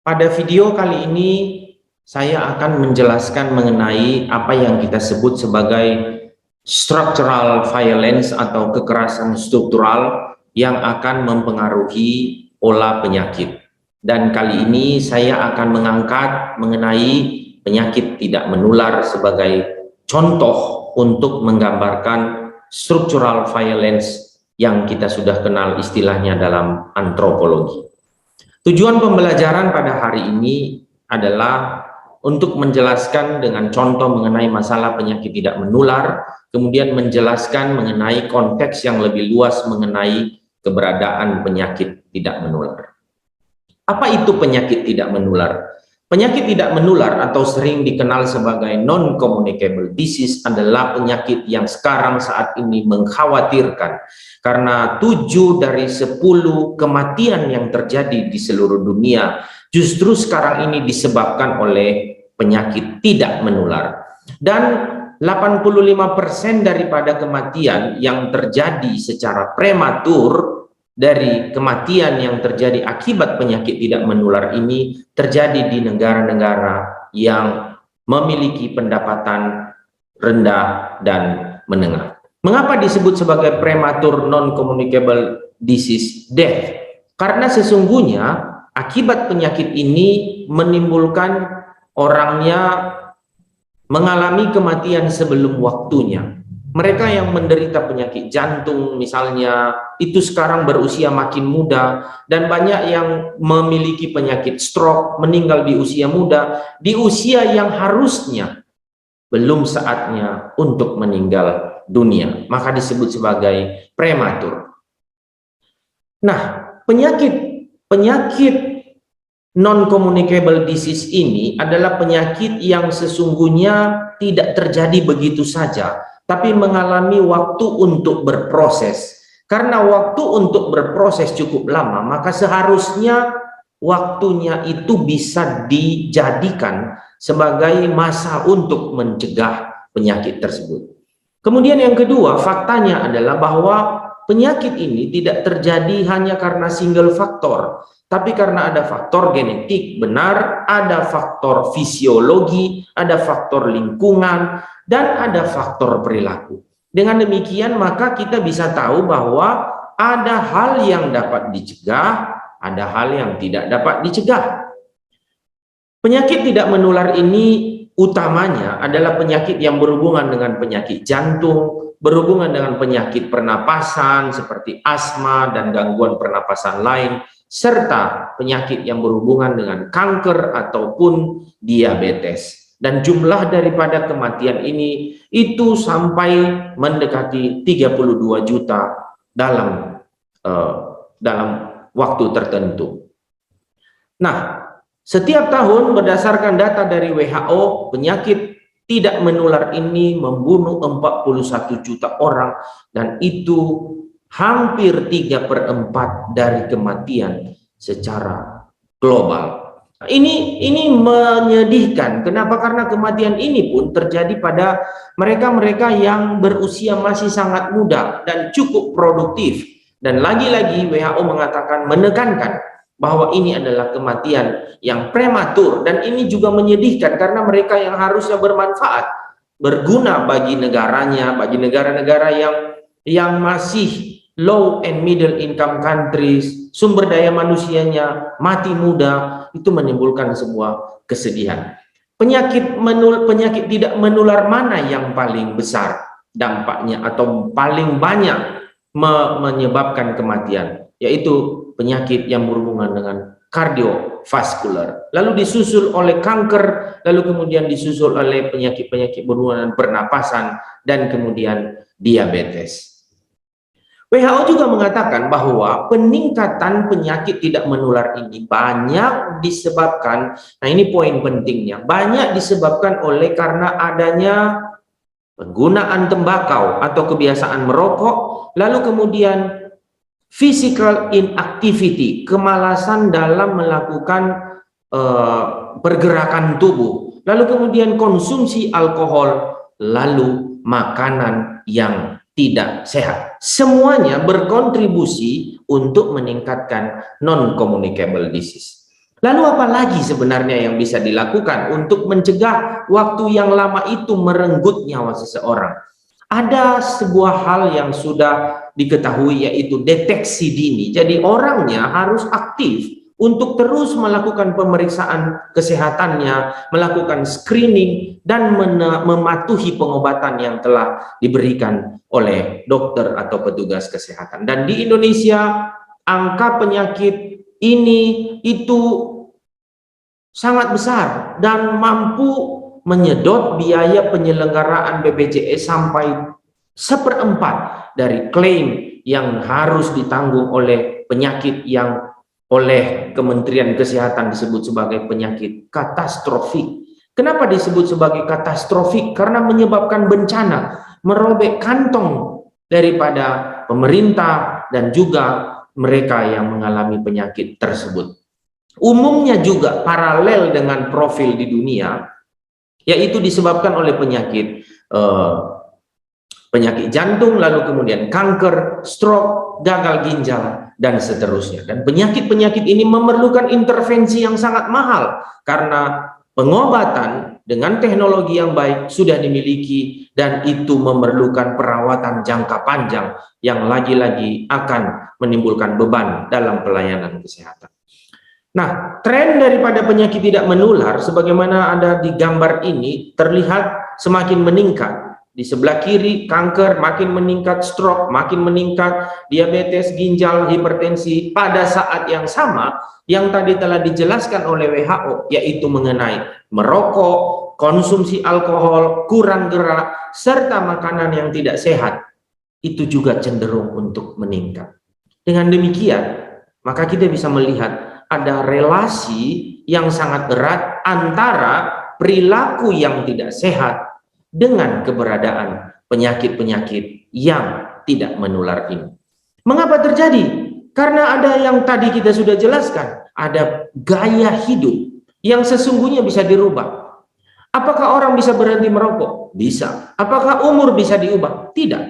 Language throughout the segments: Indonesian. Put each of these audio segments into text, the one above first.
Pada video kali ini saya akan menjelaskan mengenai apa yang kita sebut sebagai structural violence atau kekerasan struktural yang akan mempengaruhi pola penyakit. Dan kali ini saya akan mengangkat mengenai penyakit tidak menular sebagai contoh untuk menggambarkan structural violence yang kita sudah kenal istilahnya dalam antropologi. Tujuan pembelajaran pada hari ini adalah untuk menjelaskan dengan contoh mengenai masalah penyakit tidak menular, kemudian menjelaskan mengenai konteks yang lebih luas mengenai keberadaan penyakit tidak menular. Apa itu penyakit tidak menular? Penyakit tidak menular atau sering dikenal sebagai non-communicable disease adalah penyakit yang sekarang saat ini mengkhawatirkan karena 7 dari 10 kematian yang terjadi di seluruh dunia justru sekarang ini disebabkan oleh penyakit tidak menular. Dan 85% daripada kematian yang terjadi secara prematur dari kematian yang terjadi akibat penyakit tidak menular ini terjadi di negara-negara yang memiliki pendapatan rendah dan menengah. Mengapa disebut sebagai prematur non-communicable disease death? Karena sesungguhnya akibat penyakit ini menimbulkan orangnya mengalami kematian sebelum waktunya. Mereka yang menderita penyakit jantung misalnya, itu sekarang berusia makin muda, dan banyak yang memiliki penyakit stroke, meninggal di usia muda, di usia yang harusnya belum saatnya untuk meninggal dunia, maka disebut sebagai prematur. Nah, penyakit non-communicable disease ini adalah penyakit yang sesungguhnya tidak terjadi begitu saja, tapi mengalami waktu untuk berproses. Karena waktu untuk berproses cukup lama, maka seharusnya waktunya itu bisa dijadikan sebagai masa untuk mencegah penyakit tersebut. Kemudian yang kedua, faktanya adalah bahwa penyakit ini tidak terjadi hanya karena single faktor, tapi karena ada faktor genetik, benar, ada faktor fisiologi, ada faktor lingkungan, dan ada faktor perilaku. Dengan demikian maka kita bisa tahu bahwa ada hal yang dapat dicegah, ada hal yang tidak dapat dicegah. Penyakit tidak menular ini utamanya adalah penyakit yang berhubungan dengan penyakit jantung, berhubungan dengan penyakit pernapasan seperti asma dan gangguan pernapasan lain, serta penyakit yang berhubungan dengan kanker ataupun diabetes. Dan jumlah daripada kematian ini itu sampai mendekati 32 juta dalam waktu tertentu. Nah, setiap tahun berdasarkan data dari WHO, penyakit tidak menular ini membunuh 41 juta orang, dan itu hampir 3/4 dari kematian secara global. Nah, ini menyedihkan. Kenapa? Karena kematian ini pun terjadi pada mereka-mereka yang berusia masih sangat muda dan cukup produktif. Dan lagi-lagi WHO mengatakan, menekankan bahwa ini adalah kematian yang prematur, dan ini juga menyedihkan karena mereka yang harusnya bermanfaat, berguna bagi negaranya, bagi negara-negara yang masih low and middle income countries, sumber daya manusianya mati muda, itu menimbulkan sebuah kesedihan. Penyakit tidak menular mana yang paling besar dampaknya atau paling banyak menyebabkan kematian? Yaitu penyakit yang berhubungan dengan kardiovaskular, lalu disusul oleh kanker, lalu kemudian disusul oleh penyakit-penyakit berhubungan dengan pernapasan, dan kemudian diabetes. WHO juga mengatakan bahwa peningkatan penyakit tidak menular ini banyak disebabkan, nah ini poin pentingnya, banyak disebabkan oleh karena adanya penggunaan tembakau atau kebiasaan merokok, lalu kemudian physical inactivity, kemalasan dalam melakukan pergerakan tubuh, lalu kemudian konsumsi alkohol, lalu makanan yang tidak sehat. Semuanya berkontribusi untuk meningkatkan non-communicable disease. Lalu apa lagi sebenarnya yang bisa dilakukan untuk mencegah waktu yang lama itu merenggut nyawa seseorang? Ada sebuah hal yang sudah diketahui, yaitu deteksi dini. Jadi orangnya harus aktif untuk terus melakukan pemeriksaan kesehatannya, melakukan screening, dan mematuhi pengobatan yang telah diberikan oleh dokter atau petugas kesehatan. Dan di Indonesia, angka penyakit ini itu sangat besar dan mampu menyedot biaya penyelenggaraan BPJS sampai 1/4 dari klaim yang harus ditanggung oleh penyakit yang oleh Kementerian Kesehatan disebut sebagai penyakit katastrofik. Kenapa disebut sebagai katastrofik? Karena menyebabkan bencana, merobek kantong daripada pemerintah dan juga mereka yang mengalami penyakit tersebut. Umumnya juga paralel dengan profil di dunia, yaitu disebabkan oleh penyakit jantung, lalu kemudian kanker, stroke, gagal ginjal, dan seterusnya. Dan penyakit-penyakit ini memerlukan intervensi yang sangat mahal karena pengobatan dengan teknologi yang baik sudah dimiliki, dan itu memerlukan perawatan jangka panjang yang lagi-lagi akan menimbulkan beban dalam pelayanan kesehatan. Nah, tren daripada penyakit tidak menular sebagaimana ada di gambar ini terlihat semakin meningkat. Di sebelah kiri kanker makin meningkat, stroke makin meningkat, diabetes, ginjal, hipertensi. Pada saat yang sama yang tadi telah dijelaskan oleh WHO, yaitu mengenai merokok, konsumsi alkohol, kurang gerak, serta makanan yang tidak sehat, itu juga cenderung untuk meningkat. Dengan demikian, maka kita bisa melihat ada relasi yang sangat erat antara perilaku yang tidak sehat dengan keberadaan penyakit-penyakit yang tidak menular ini. Mengapa terjadi? Karena ada yang tadi kita sudah jelaskan, ada gaya hidup yang sesungguhnya bisa dirubah. Apakah orang bisa berhenti merokok? Bisa. Apakah umur bisa diubah? Tidak.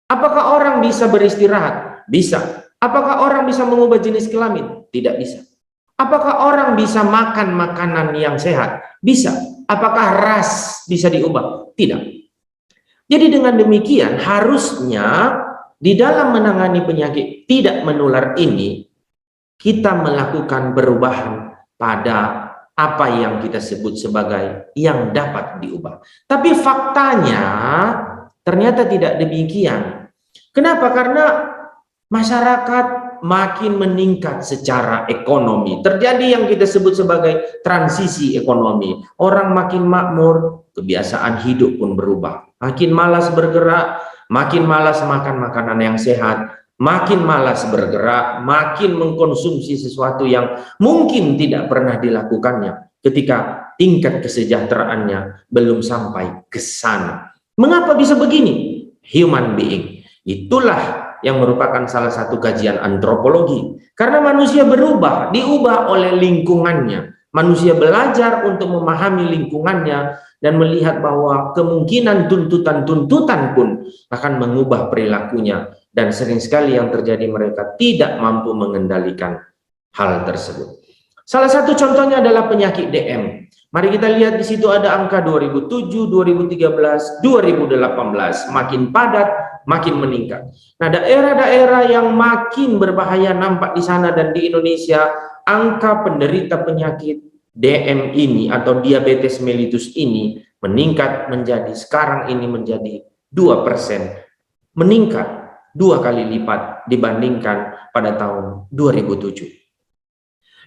Apakah orang bisa beristirahat? Bisa. Apakah orang bisa mengubah jenis kelamin? Tidak bisa. Apakah orang bisa makan makanan yang sehat? Bisa. Apakah ras bisa diubah? Tidak. Jadi dengan demikian harusnya di dalam menangani penyakit tidak menular ini, kita melakukan perubahan pada apa yang kita sebut sebagai yang dapat diubah. Tapi faktanya ternyata tidak demikian. Kenapa? Karena masyarakat makin meningkat secara ekonomi. Terjadi yang kita sebut sebagai transisi ekonomi. Orang makin makmur, kebiasaan hidup pun berubah. Makin malas bergerak, makin malas makan makanan yang sehat, makin malas bergerak, makin mengkonsumsi sesuatu yang mungkin tidak pernah dilakukannya ketika tingkat kesejahteraannya belum sampai ke sana. Mengapa bisa begini? Human being. Itulah yang merupakan salah satu kajian antropologi. Karena manusia berubah, diubah oleh lingkungannya. Manusia belajar untuk memahami lingkungannya dan melihat bahwa kemungkinan tuntutan-tuntutan pun akan mengubah perilakunya. Dan sering sekali yang terjadi mereka tidak mampu mengendalikan hal tersebut. Salah satu contohnya adalah penyakit DM. Mari kita lihat di situ ada angka 2007, 2013, 2018 makin padat, makin meningkat. Nah, daerah-daerah yang makin berbahaya nampak di sana dan di Indonesia, angka penderita penyakit DM ini atau diabetes mellitus ini meningkat menjadi sekarang ini menjadi 2%, meningkat 2 kali lipat dibandingkan pada tahun 2007.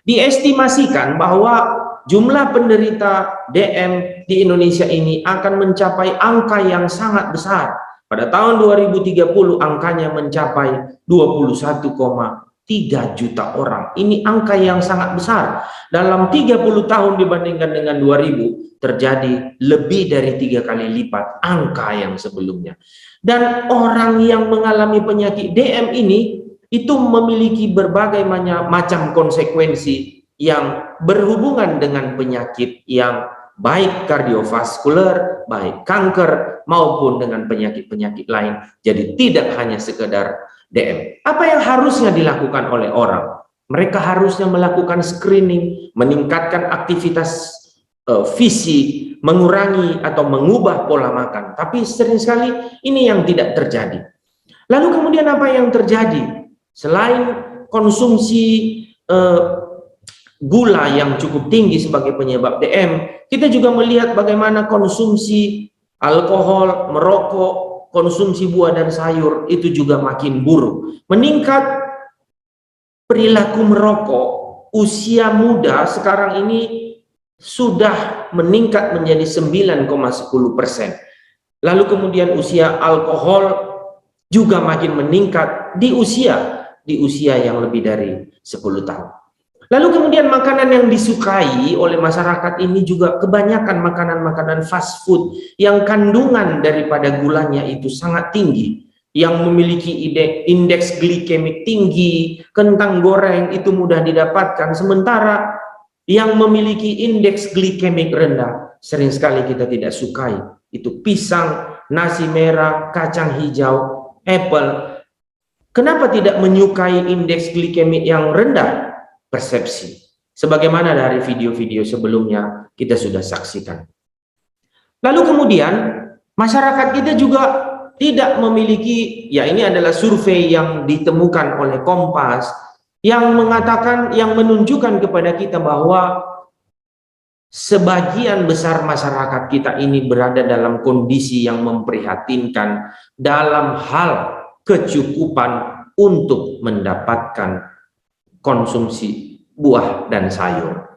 Diestimasikan bahwa jumlah penderita DM di Indonesia ini akan mencapai angka yang sangat besar. Pada tahun 2030 angkanya mencapai 21,3 juta orang. Ini angka yang sangat besar. Dalam 30 tahun dibandingkan dengan 2000 terjadi lebih dari 3 kali lipat angka yang sebelumnya. Dan orang yang mengalami penyakit DM ini itu memiliki berbagai macam konsekuensi yang berhubungan dengan penyakit yang baik kardiovaskular, baik kanker, maupun dengan penyakit-penyakit lain. Jadi tidak hanya sekedar DM. Apa yang harusnya dilakukan oleh orang? Mereka harusnya melakukan screening, meningkatkan aktivitas fisik, mengurangi atau mengubah pola makan. Tapi sering sekali ini yang tidak terjadi. Lalu kemudian apa yang terjadi? Selain konsumsi gula yang cukup tinggi sebagai penyebab DM, kita juga melihat bagaimana konsumsi alkohol, merokok, konsumsi buah dan sayur itu juga makin buruk. Meningkat perilaku merokok, usia muda sekarang ini sudah meningkat menjadi 9,10%. Lalu kemudian usia alkohol juga makin meningkat di usia yang lebih dari 10 tahun. Lalu kemudian makanan yang disukai oleh masyarakat ini juga kebanyakan makanan-makanan fast food yang kandungan daripada gulanya itu sangat tinggi, yang memiliki indeks glikemik tinggi. Kentang goreng itu mudah didapatkan, sementara yang memiliki indeks glikemik rendah sering sekali kita tidak sukai. Itu pisang, nasi merah, kacang hijau, apple. Kenapa tidak menyukai indeks glikemik yang rendah? Persepsi. Sebagaimana dari video-video sebelumnya kita sudah saksikan. Lalu kemudian masyarakat kita juga tidak memiliki, ya ini adalah survei yang ditemukan oleh Kompas yang mengatakan, yang menunjukkan kepada kita bahwa sebagian besar masyarakat kita ini berada dalam kondisi yang memprihatinkan dalam hal kecukupan untuk mendapatkan konsumsi buah dan sayur.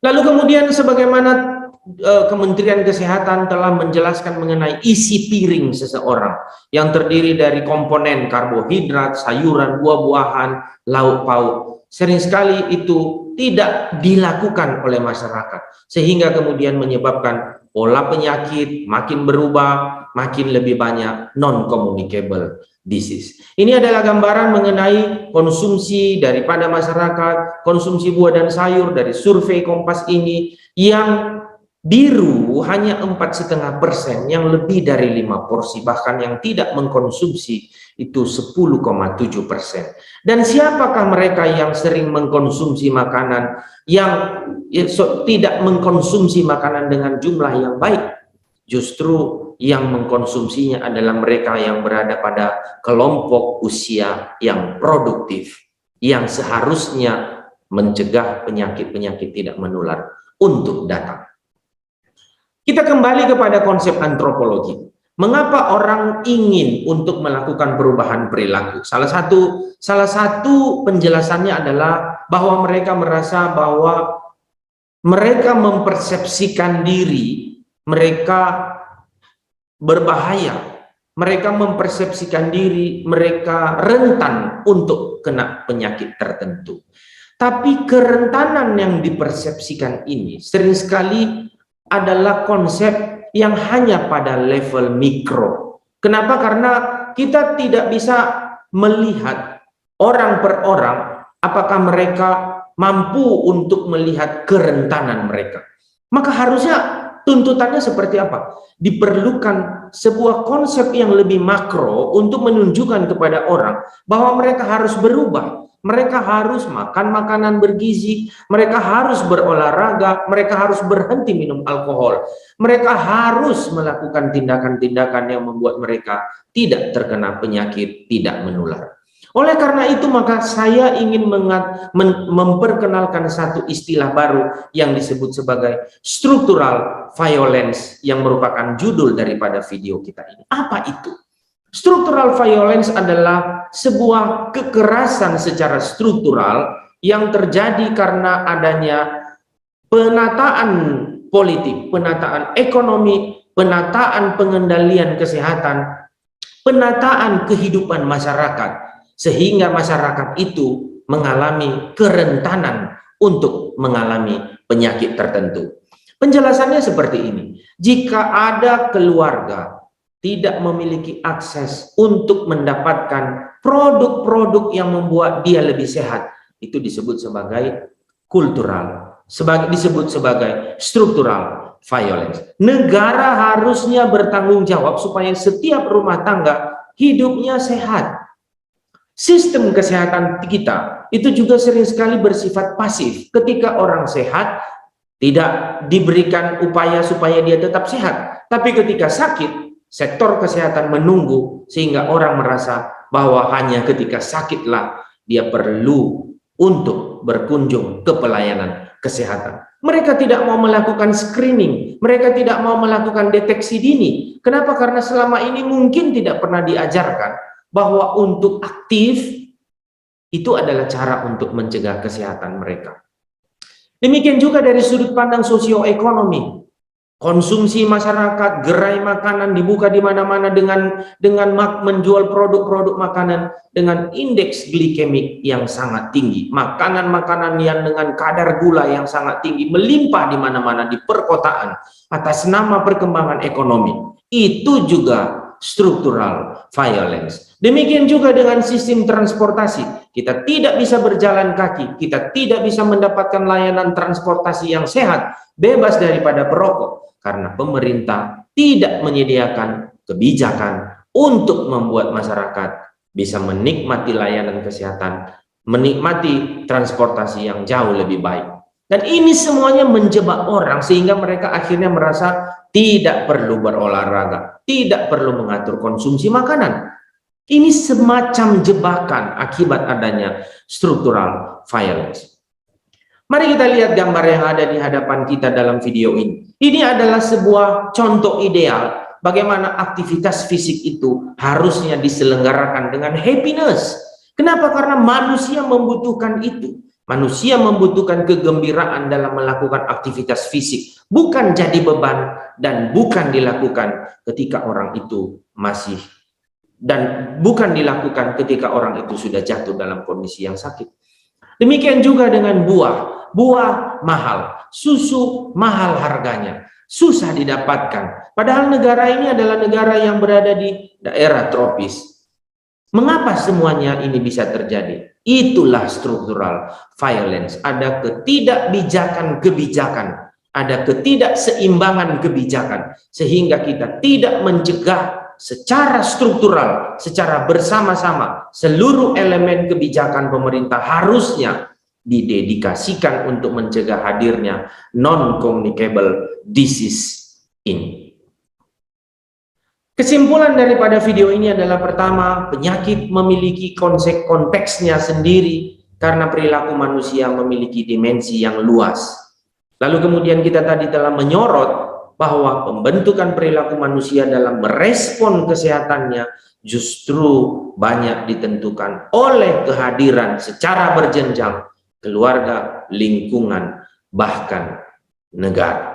Lalu kemudian sebagaimana Kementerian Kesehatan telah menjelaskan mengenai isi piring seseorang yang terdiri dari komponen karbohidrat, sayuran, buah-buahan, lauk pauk, sering sekali itu tidak dilakukan oleh masyarakat, sehingga kemudian menyebabkan pola penyakit makin berubah, makin lebih banyak non-communicable disease. Ini adalah gambaran mengenai konsumsi daripada masyarakat, konsumsi buah dan sayur dari survei Kompas ini. Yang biru hanya 4,5%, yang lebih dari 5 porsi, bahkan yang tidak mengkonsumsi itu 10,7%. Dan siapakah mereka yang sering mengkonsumsi makanan yang tidak mengkonsumsi makanan dengan jumlah yang baik? Justru yang mengkonsumsinya adalah mereka yang berada pada kelompok usia yang produktif, yang seharusnya mencegah penyakit-penyakit tidak menular untuk datang. Kita kembali kepada konsep antropologi. Mengapa orang ingin untuk melakukan perubahan perilaku? Salah satu penjelasannya adalah bahwa mereka merasa bahwa mereka mempersepsikan diri mereka berbahaya. Mereka mempersepsikan diri mereka rentan untuk kena penyakit tertentu. Tapi kerentanan yang dipersepsikan ini sering sekali adalah konsep yang hanya pada level mikro. Kenapa? Karena kita tidak bisa melihat orang per orang apakah mereka mampu untuk melihat kerentanan mereka. Maka harusnya tuntutannya seperti apa? Diperlukan sebuah konsep yang lebih makro untuk menunjukkan kepada orang bahwa mereka harus berubah. Mereka harus makan makanan bergizi, mereka harus berolahraga, mereka harus berhenti minum alkohol, mereka harus melakukan tindakan-tindakan yang membuat mereka tidak terkena penyakit tidak menular. Oleh karena itu maka saya ingin memperkenalkan satu istilah baru yang disebut sebagai structural violence, yang merupakan judul daripada video kita ini. Apa itu? Structural violence adalah sebuah kekerasan secara struktural yang terjadi karena adanya penataan politik, penataan ekonomi, penataan pengendalian kesehatan, penataan kehidupan masyarakat, sehingga masyarakat itu mengalami kerentanan untuk mengalami penyakit tertentu. Penjelasannya seperti ini. Jika ada keluarga tidak memiliki akses untuk mendapatkan produk-produk yang membuat dia lebih sehat, itu disebut sebagai kultural, disebut sebagai struktural violence. Negara harusnya bertanggung jawab supaya setiap rumah tangga hidupnya sehat. Sistem kesehatan kita itu juga sering sekali bersifat pasif. Ketika orang sehat, tidak diberikan upaya supaya dia tetap sehat. Tapi ketika sakit, sektor kesehatan menunggu sehingga orang merasa bahwa hanya ketika sakitlah dia perlu untuk berkunjung ke pelayanan kesehatan. Mereka tidak mau melakukan screening, mereka tidak mau melakukan deteksi dini. Kenapa? Karena selama ini mungkin tidak pernah diajarkan bahwa untuk aktif itu adalah cara untuk mencegah kesehatan mereka. Demikian juga dari sudut pandang sosioekonomi. Konsumsi masyarakat, gerai makanan dibuka di mana-mana dengan menjual produk-produk makanan dengan indeks glikemik yang sangat tinggi. Makanan-makanan yang dengan kadar gula yang sangat tinggi melimpah di mana-mana di perkotaan atas nama perkembangan ekonomi. Itu juga struktural violence. Demikian juga dengan sistem transportasi. Kita tidak bisa berjalan kaki, kita tidak bisa mendapatkan layanan transportasi yang sehat, bebas daripada perokok. Karena pemerintah tidak menyediakan kebijakan untuk membuat masyarakat bisa menikmati layanan kesehatan, menikmati transportasi yang jauh lebih baik. Dan ini semuanya menjebak orang sehingga mereka akhirnya merasa tidak perlu berolahraga, tidak perlu mengatur konsumsi makanan. Ini semacam jebakan akibat adanya struktural violence. Mari kita lihat gambar yang ada di hadapan kita dalam video ini. Ini adalah sebuah contoh ideal bagaimana aktivitas fisik itu harusnya diselenggarakan dengan happiness. Kenapa? Karena manusia membutuhkan itu. Manusia membutuhkan kegembiraan dalam melakukan aktivitas fisik. Bukan jadi beban dan bukan dilakukan ketika orang itu bukan dilakukan ketika orang itu sudah jatuh dalam kondisi yang sakit. Demikian juga dengan buah. Buah mahal, susu mahal harganya, susah didapatkan. Padahal negara ini adalah negara yang berada di daerah tropis. Mengapa semuanya ini bisa terjadi? Itulah struktural violence. Ada ketidakbijakan kebijakan, ada ketidakseimbangan kebijakan, sehingga kita tidak mencegah secara struktural, secara bersama-sama. Seluruh elemen kebijakan pemerintah harusnya didedikasikan untuk mencegah hadirnya non-communicable disease ini. Kesimpulan daripada video ini adalah pertama, penyakit memiliki konteksnya sendiri karena perilaku manusia memiliki dimensi yang luas. Lalu kemudian kita tadi telah menyorot bahwa pembentukan perilaku manusia dalam merespon kesehatannya justru banyak ditentukan oleh kehadiran secara berjenjang keluarga, lingkungan, bahkan negara.